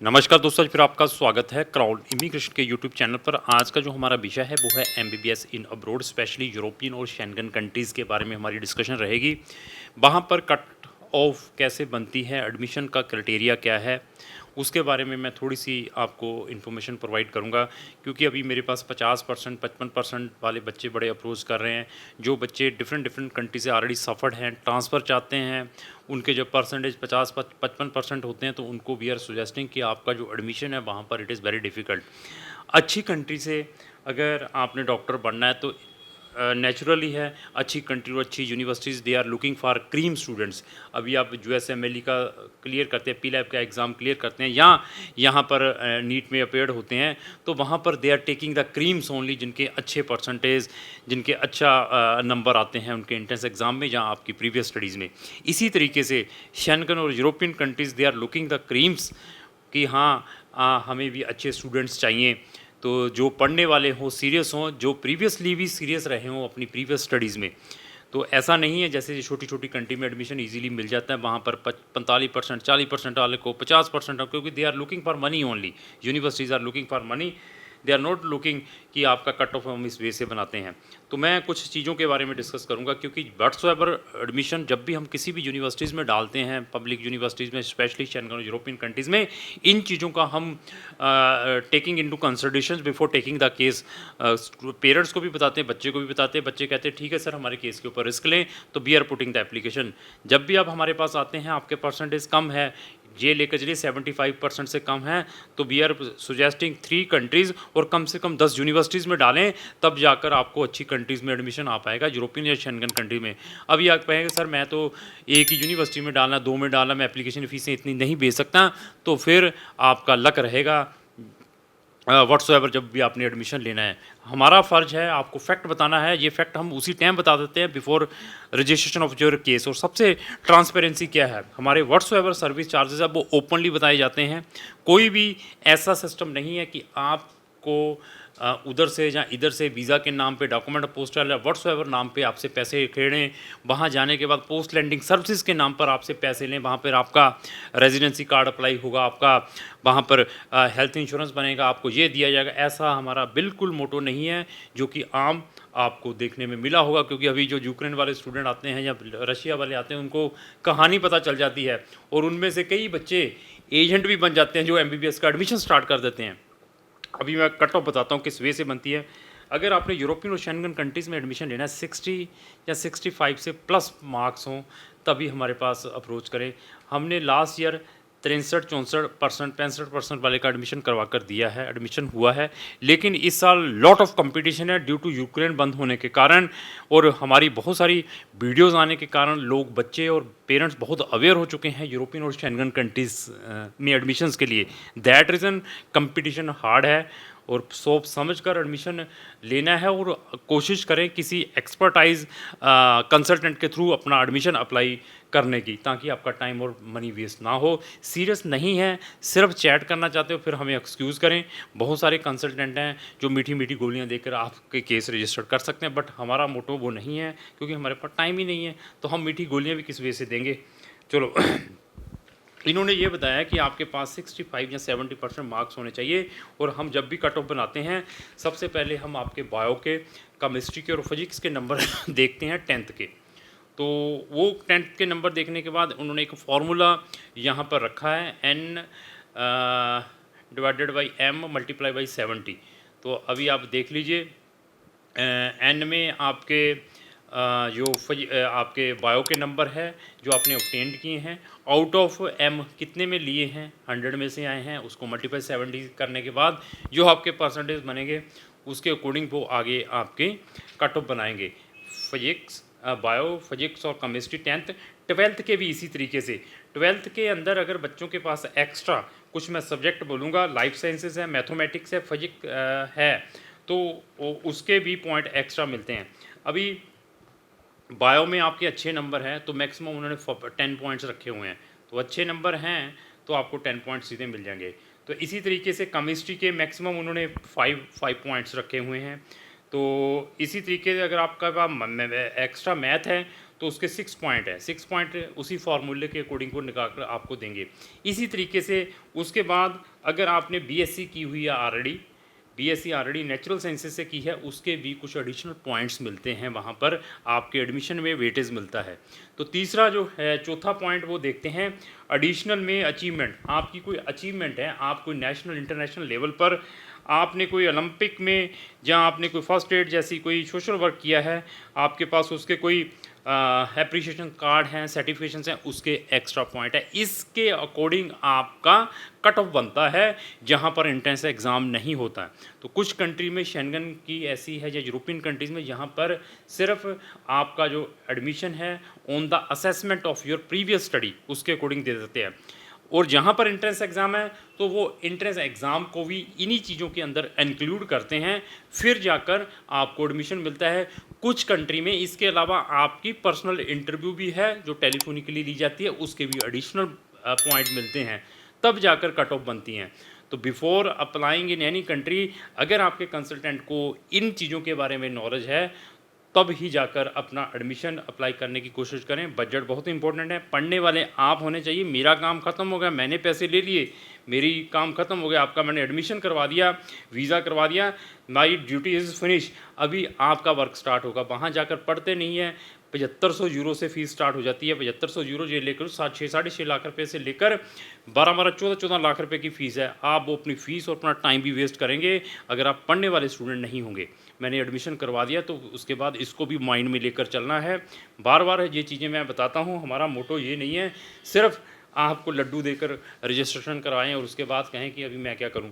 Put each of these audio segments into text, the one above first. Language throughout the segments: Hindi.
नमस्कार दोस्तों, फिर आपका स्वागत है क्राउड इमिग्रेशन के यूट्यूब चैनल पर। आज का जो हमारा विषय है वो है एमबीबीएस इन अब्रोड, स्पेशली यूरोपियन और शेंगन कंट्रीज़ के बारे में हमारी डिस्कशन रहेगी। वहाँ पर कट ऑफ कैसे बनती है, एडमिशन का क्राइटेरिया क्या है, उसके बारे में मैं थोड़ी-सी आपको इन्फॉर्मेशन प्रोवाइड करूँगा। क्योंकि अभी मेरे पास 50% 55% वाले बच्चे बड़े अप्रोच कर रहे हैं। जो बच्चे डिफरेंट डिफरेंट कंट्री से ऑलरेडी सफ़र्ड हैं, ट्रांसफ़र चाहते हैं, उनके जो परसेंटेज 55% होते हैं, तो उनको वी आर सजेस्टिंग कि आपका जो एडमिशन है वहाँ पर इट इज़ वेरी डिफ़िकल्ट। अच्छी कंट्री से अगर आपने डॉक्टर बनना है तो नेचुरली है, अच्छी कंट्री और अच्छी universities they are looking for cream students. अभी आप यूएसएमएलई का क्लियर करते हैं, पीलैब का एग्ज़ाम क्लियर करते हैं या यहाँ पर नीट में अपेयर्ड होते हैं, तो वहाँ पर they are taking the creams only, जिनके अच्छे परसेंटेज, जिनके अच्छा नंबर आते हैं उनके एंट्रेंस एग्ज़ाम में या आपकी प्रीवियस स्टडीज़ में। इसी तरीके से शेंगन और European countries they are looking the creams कि हाँ, हमें भी अच्छे स्टूडेंट्स चाहिए। तो जो पढ़ने वाले हों, सीरियस हों, जो प्रीवियसली भी सीरियस रहे हों अपनी प्रीवियस स्टडीज़ में। तो ऐसा नहीं है जैसे छोटी-छोटी कंट्री में एडमिशन ईज़िली मिल जाता है, वहाँ पर 45% 40% वाले को 50%, क्योंकि they are looking for money only. Universities are looking for money, they are not looking कि आपका कट ऑफ हम इस वे से बनाते हैं। तो मैं कुछ चीज़ों के बारे में डिस्कस करूँगा, क्योंकि व्हाट्सएवर एडमिशन जब भी हम किसी भी यूनिवर्सिटीज़ में डालते हैं, पब्लिक यूनिवर्सिटीज़ में, स्पेशली शेंगन यूरोपियन कंट्रीज़ में, इन चीज़ों का हम taking into consideration before taking the case. Parents को भी बताते हैं, बच्चे को भी बताते हैं। बच्चे कहते हैं ठीक है सर, हमारे केस के ऊपर रिस्क लें, तो we are putting the application. जब भी आप हमारे पास आते हैं, आपके परसेंटेज कम है, ये लेकर चलिए 75% से कम है, तो वी आर सजेस्टिंग 3 कंट्रीज़ और कम से कम 10 यूनिवर्सिटीज़ में डालें, तब जाकर आपको अच्छी कंट्रीज़ में एडमिशन आ पाएगा, यूरोपियन या शेंगन कंट्री में। अभी आप कहेंगे सर मैं तो एक ही यूनिवर्सिटी में डालना, 2 में डालना, मैं एप्लीकेशन फ़ीसें इतनी नहीं भेज सकता, तो फिर आपका लक रहेगा व्हाट्सएवर जब भी आपने एडमिशन लेना है। हमारा फ़र्ज़ है आपको फैक्ट बताना है, ये फैक्ट हम उसी टाइम बता देते हैं before registration of your case. और सबसे ट्रांसपेरेंसी क्या है, हमारे व्हाट्सएवर सर्विस चार्जेस है वो ओपनली बताए जाते हैं। कोई भी ऐसा सिस्टम नहीं है कि आपको उधर से या इधर से वीज़ा के नाम पे, डॉक्यूमेंट पोस्टल या व्हाट्सएवर नाम पे आपसे पैसे खेड़ें, वहाँ जाने के बाद पोस्ट लैंडिंग सर्विसेज के नाम पर आपसे पैसे लें, वहाँ पर आपका रेजिडेंसी कार्ड अप्लाई होगा, आपका वहाँ पर हेल्थ इंश्योरेंस बनेगा, आपको ये दिया जाएगा। ऐसा हमारा बिल्कुल मोटो नहीं है, जो कि आम आपको देखने में मिला होगा। क्योंकि अभी जो यूक्रेन वाले स्टूडेंट आते हैं या रशिया वाले आते हैं, उनको कहानी पता चल जाती है और उनमें से कई बच्चे एजेंट भी बन जाते हैं जो एमबीबीएस का एडमिशन स्टार्ट कर देते हैं। अभी मैं कट ऑफ बताता हूँ किस वे से बनती है। अगर आपने यूरोपियन और शेंगन कंट्रीज़ में एडमिशन लेना है, 60 या 65 से प्लस मार्क्स हों, तभी हमारे पास अप्रोच करें। हमने लास्ट ईयर 63-64%, 65% वाले का एडमिशन करवा कर दिया है, एडमिशन हुआ है। लेकिन इस साल लॉट ऑफ कंपटीशन है ड्यू टू यूक्रेन बंद होने के कारण, और हमारी बहुत सारी वीडियोज़ आने के कारण लोग, बच्चे और पेरेंट्स बहुत अवेयर हो चुके हैं यूरोपियन और शेंगन कंट्रीज़ में एडमिशन्स के लिए। दैट रीज़न कंपटीशन हार्ड है, और सोच समझ कर एडमिशन लेना है, और कोशिश करें किसी एक्सपर्टाइज कंसल्टेंट के थ्रू अपना एडमिशन अप्लाई करने की, ताकि आपका टाइम और मनी वेस्ट ना हो। सीरियस नहीं है, सिर्फ चैट करना चाहते हो, फिर हमें एक्सक्यूज़ करें। बहुत सारे कंसल्टेंट हैं जो मीठी मीठी गोलियां देकर आपके केस रजिस्टर कर सकते हैं, बट हमारा मोटो वो नहीं है, क्योंकि हमारे पास टाइम ही नहीं है। तो हम मीठी गोलियां भी किस वे से देंगे। चलो इन्होंने ये बताया कि आपके पास 65 या 70% मार्क्स होने चाहिए। और हम जब भी कट ऑफ बनाते हैं, सबसे पहले हम आपके बायो के, केमिस्ट्री के और फिजिक्स के नंबर देखते हैं 10th के। तो वो 10th के नंबर देखने के बाद उन्होंने एक फार्मूला यहाँ पर रखा है, n divided by m multiply by 70। तो अभी आप देख लीजिए, n में आपके आपके बायो के नंबर है जो आपने ऑब्टेंड किए हैं, आउट ऑफ m कितने में लिए हैं, 100 में से आए हैं, उसको मल्टीप्लाई 70 करने के बाद जो आपके परसेंटेज बनेंगे, उसके अकॉर्डिंग वो आगे आपके कट ऑफ बनाएंगे। फिजिक्स, बायो, फिजिक्स और केमिस्ट्री 10th। 12th के भी इसी तरीके से। 12th के अंदर अगर बच्चों के पास एक्स्ट्रा कुछ, मैं सब्जेक्ट बोलूँगा, लाइफ साइंसेज है, मैथमेटिक्स है, फिजिक्स है, तो उसके भी पॉइंट एक्स्ट्रा मिलते हैं। अभी बायो में आपके अच्छे नंबर हैं, तो मैक्सिमम उन्होंने 10 पॉइंट्स रखे हुए हैं, तो अच्छे नंबर हैं तो आपको 10 पॉइंट्स सीधे मिल जाएंगे। तो इसी तरीके से केमिस्ट्री के मैक्सिमम उन्होंने 5 पॉइंट्स रखे हुए हैं। तो इसी तरीके से अगर आपका एक्स्ट्रा मैथ है, तो उसके 6 पॉइंट है, 6 पॉइंट उसी फार्मूले के अकॉर्डिंग को निकाल कर आपको देंगे। इसी तरीके से उसके बाद अगर आपने बीएससी की हुई है already, BSc already natural sciences से की है, उसके भी कुछ एडिशनल पॉइंट्स मिलते हैं, वहाँ पर आपके एडमिशन में वेटेज मिलता है। तो तीसरा जो है, चौथा पॉइंट वो देखते हैं एडिशनल में अचीवमेंट। आपकी कोई अचीवमेंट है, आप कोई नेशनल इंटरनेशनल लेवल पर आपने कोई ओलंपिक में, जहाँ आपने कोई फर्स्ट एड जैसी कोई सोशल वर्क किया है, आपके पास उसके कोई एप्रिशिएशन कार्ड हैं, सर्टिफिकेशंस हैं, उसके एक्स्ट्रा पॉइंट है। इसके अकॉर्डिंग आपका कट ऑफ बनता है जहाँ पर एंट्रेंस एग्ज़ाम नहीं होता है। तो कुछ कंट्री में शेंगन की ऐसी है, या यूरोपियन कंट्रीज़ में, यहाँ पर सिर्फ आपका जो एडमिशन है on the assessment of your previous study उसके अकॉर्डिंग दे देते हैं। और जहाँ पर एंट्रेंस एग्ज़ाम है तो वो एंट्रेंस एग्ज़ाम को भी इन्हीं चीज़ों के अंदर इंक्लूड करते हैं, फिर जाकर आपको एडमिशन मिलता है। कुछ कंट्री में इसके अलावा आपकी पर्सनल इंटरव्यू भी है जो टेलीफोनिकली ली जाती है, उसके भी एडिशनल पॉइंट मिलते हैं, तब जाकर कट ऑफ बनती हैं। तो before applying in any country, अगर आपके कंसल्टेंट को इन चीज़ों के बारे में नॉलेज है, तब ही जाकर अपना एडमिशन अप्लाई करने की कोशिश करें। बजट बहुत इंपॉर्टेंट है, पढ़ने वाले आप होने चाहिए। मेरा काम ख़त्म हो गया, मैंने पैसे ले लिए, मेरी काम ख़त्म हो गया, आपका मैंने एडमिशन करवा दिया, वीज़ा करवा दिया, माई ड्यूटी इज़ फिनिश। अभी आपका वर्क स्टार्ट होगा। वहाँ जाकर पढ़ते नहीं है। 7500 यूरो से फ़ीस स्टार्ट हो जाती है। 7500 यूरो ये लेकर 6.5 लाख रुपये से लेकर 14 लाख रुपए की फ़ीस है। आप वो अपनी फ़ीस और अपना टाइम भी वेस्ट करेंगे अगर आप पढ़ने वाले स्टूडेंट नहीं होंगे। मैंने एडमिशन करवा दिया तो उसके बाद इसको भी माइंड में लेकर चलना है। बार बार ये चीज़ें मैं बताता हूँ, हमारा मोटो ये नहीं है सिर्फ आपको लड्डू देकर रजिस्ट्रेशन करवाएं और उसके बाद कहें कि अभी मैं क्या करूँ,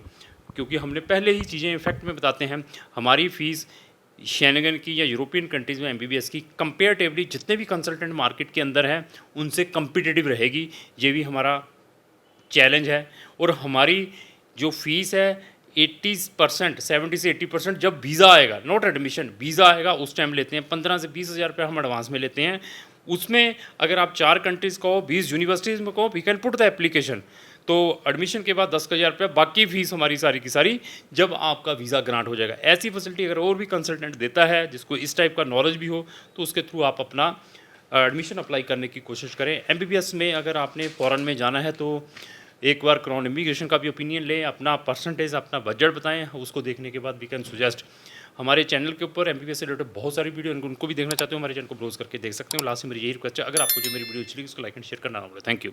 क्योंकि हमने पहले ही चीज़ें इफेक्ट में बताते हैं। हमारी फ़ीस शेंगन की या यूरोपियन कंट्रीज़ में एमबीबीएस की कंपेरेटिवली जितने भी कंसल्टेंट मार्केट के अंदर हैं उनसे कम्पिटिटिव रहेगी। ये भी हमारा चैलेंज है। और हमारी जो फ़ीस है 80%, 70 से 80% जब वीज़ा आएगा, नॉट एडमिशन, वीज़ा आएगा उस टाइम लेते हैं। 15 से 20 हज़ार रुपये हम एडवांस में लेते हैं। उसमें अगर आप 4 कंट्रीज़ कहो, 20 यूनिवर्सिटीज़ में कहो, we can put the application, तो एडमिशन के बाद 10,000 रुपये, बाकी फ़ीस हमारी सारी की सारी जब आपका वीज़ा ग्रांट हो जाएगा। ऐसी फैसिलिटी अगर और भी कंसल्टेंट देता है जिसको इस टाइप का नॉलेज भी हो, तो उसके थ्रू आप अपना एडमिशन अप्लाई करने की कोशिश करें। एमबीबीएस में अगर आपने फ़ॉरेन में जाना है तो एक बार क्राउन इमिग्रेशन का भी ओपिनियन लें, अपना परसेंटेज, अपना बजट बताएं, उसको देखने के बाद वी कैन सुजेस्ट। हमारे चैनल के ऊपर एमबीबीएस से रिलेटेड बहुत सारी वीडियो, उनको भी देखना चाहते हो हमारे चैनल को ब्राउज करके देख सकते हो। लास्ट में मेरी यही रिक्वेस्ट है, अगर आपको जो मेरी वीडियो अच्छी लगी उसको लाइक एंड शेयर करना होगा। Thank you.